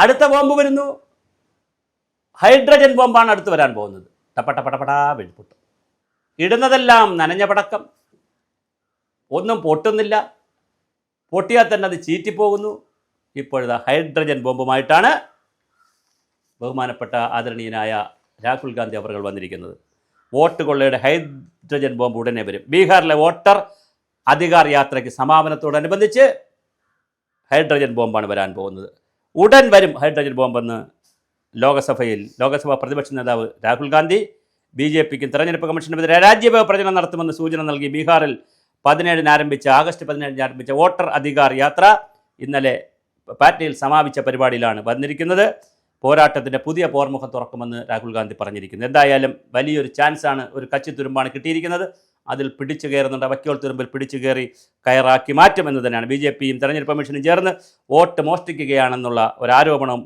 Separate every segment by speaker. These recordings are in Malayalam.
Speaker 1: അടുത്ത ബോംബ് വരുന്നു. ഹൈഡ്രജൻ ബോംബാണ് അടുത്ത് വരാൻ പോകുന്നത്. ടപ്പടപടപടാ വെളിപ്പൊട്ടും. ഇടുന്നതെല്ലാം നനഞ്ഞ പടക്കം, ഒന്നും പൊട്ടുന്നില്ല, പൊട്ടിയാൽ തന്നെ അത് ചീറ്റിപ്പോകുന്നു. ഇപ്പോഴത്തെ ഹൈഡ്രജൻ ബോംബുമായിട്ടാണ് ബഹുമാനപ്പെട്ട ആദരണീയനായ രാഹുൽ ഗാന്ധി അവർ വന്നിരിക്കുന്നത്. വോട്ട് കൊള്ളയുടെ ഹൈഡ്രജൻ ബോംബ് ഉടനെ വരും. ബീഹാറിലെ വോട്ടർ അധികാർ യാത്രയ്ക്ക് സമാപനത്തോടനുബന്ധിച്ച് ഹൈഡ്രജൻ ബോംബാണ് വരാൻ പോകുന്നത്. ഉടൻ വരും ഹൈഡ്രജൻ ബോംബെന്ന് ലോകസഭാ പ്രതിപക്ഷ നേതാവ് രാഹുൽ ഗാന്ധി BJPക്കും തെരഞ്ഞെടുപ്പ് കമ്മീഷനുമെതിരെ രാജ്യവ്യാപക പ്രചരണം നടത്തുമെന്ന് സൂചന നൽകി. ബീഹാറിൽ ആഗസ്റ്റ് 17 ആരംഭിച്ച വോട്ടർ അധികാർ യാത്ര ഇന്നലെ പാറ്റ്നയിൽ സമാപിച്ച പരിപാടിയിലാണ് വന്നിരിക്കുന്നത്. പോരാട്ടത്തിൻ്റെ പുതിയ പോർമുഖം തുറക്കുമെന്ന് രാഹുൽ ഗാന്ധി പറഞ്ഞിരിക്കുന്നു. എന്തായാലും വലിയൊരു ചാൻസാണ്, ഒരു കച്ചിത്തുരുമ്പാണ് കിട്ടിയിരിക്കുന്നത്. അതിൽ പിടിച്ചു കയറുന്നുണ്ട്, വക്കോൽ തുരുമ്പിൽ പിടിച്ചു കയറി കയറാക്കി മാറ്റുമെന്ന് തന്നെയാണ്. BJPയും തെരഞ്ഞെടുപ്പ് കമ്മീഷനും ചേർന്ന് വോട്ട് മോഷ്ടിക്കുകയാണെന്നുള്ള ഒരു ആരോപണം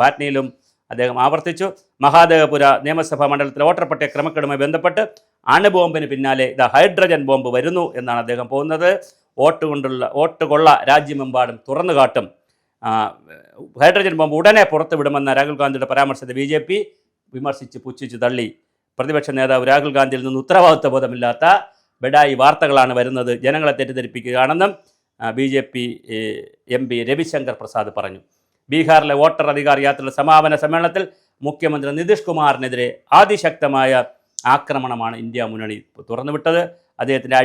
Speaker 1: പാറ്റ്നയിലും അദ്ദേഹം ആവർത്തിച്ചു. മഹാദേവപുര നിയമസഭാ മണ്ഡലത്തിലെ വോട്ടർ പട്ടിക ക്രമക്കേടുമായി ബന്ധപ്പെട്ട് അണുബോംബിന് പിന്നാലെ ഹൈഡ്രജൻ ബോംബ് വരുന്നു എന്നാണ് അദ്ദേഹം പോകുന്നത്. വോട്ട് കൊള്ള രാജ്യമെമ്പാടും തുറന്നു കാട്ടും. ഹൈഡ്രജൻ ബോംബ് ഉടനെ പുറത്തു വിടുമെന്ന രാഹുൽ ഗാന്ധിയുടെ പരാമർശത്തെ BJP വിമർശിച്ച് പുച്ഛിച്ച് തള്ളി. പ്രതിപക്ഷ നേതാവ് രാഹുൽ ഗാന്ധിയിൽ നിന്ന് ഉത്തരവാദിത്വ ബോധമില്ലാത്ത ബെഡായി വാർത്തകളാണ് വരുന്നത്, ജനങ്ങളെ തെറ്റിദ്ധരിപ്പിക്കുകയാണെന്നും BJP MP രവിശങ്കർ പ്രസാദ് പറഞ്ഞു. ബീഹാറിലെ വോട്ടർ അധികാർ യാത്രയുടെ സമാപന സമ്മേളനത്തിൽ മുഖ്യമന്ത്രി നിതീഷ് കുമാറിനെതിരെ അതിശക്തമായ ആക്രമണമാണ് ഇന്ത്യ മുന്നണി തുറന്നുവിട്ടത്. അദ്ദേഹത്തിൻ്റെ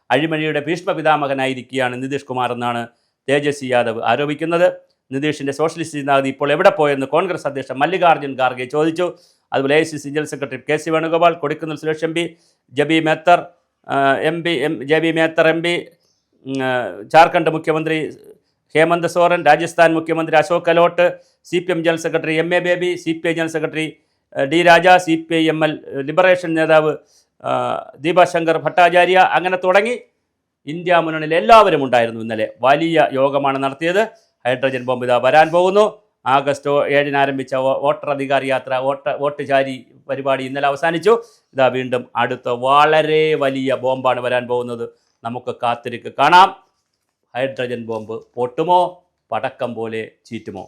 Speaker 1: അഴിമതിയുടെ ഭീഷ്മ പിതാമഹനായിരിക്കുകയാണ് നിതീഷ് കുമാർ എന്നാണ് തേജസ്വി യാദവ് ആരോപിക്കുന്നത്. നിതീഷിൻ്റെ സോഷ്യലിസ്റ്റ് ചിന്താഗതി ഇപ്പോൾ എവിടെ പോയെന്ന് കോൺഗ്രസ് അധ്യക്ഷൻ മല്ലികാർജ്ജുൻ ഖാർഗെ ചോദിച്ചു. അതുപോലെ AICC general secretary KC Venugopal, Kodikunnil Suresh MP, Jebi Mather MP, Jharkhand മുഖ്യമന്ത്രി ഹേമന്ത് സോറൻ, രാജസ്ഥാൻ മുഖ്യമന്ത്രി Ashok Gehlot, CPM general secretary MA Baby, CPI general secretary D Raja, CPIML liberation നേതാവ് ദീപശങ്കർ ഭട്ടാചാര്യ, അങ്ങനെ തുടങ്ങി ഇന്ത്യ മുന്നണിയിൽ എല്ലാവരും ഉണ്ടായിരുന്നു. ഇന്നലെ വലിയ യോഗമാണ് നടത്തിയത്. ഹൈഡ്രജൻ ബോംബ് ഇതാ വരാൻ പോകുന്നു. ആഗസ്റ്റ് 7 ആരംഭിച്ച വോട്ടർ അധികാർ യാത്ര, വോട്ട് ചാരി പരിപാടി ഇന്നലെ അവസാനിച്ചു. ഇതാ വീണ്ടും അടുത്ത വളരെ വലിയ ബോംബാണ് വരാൻ പോകുന്നത്. നമുക്ക് കാത്തിരിക്ക് കാണാം. ഹൈഡ്രജൻ ബോംബ് പൊട്ടുമോ, പടക്കം പോലെ ചീറ്റുമോ?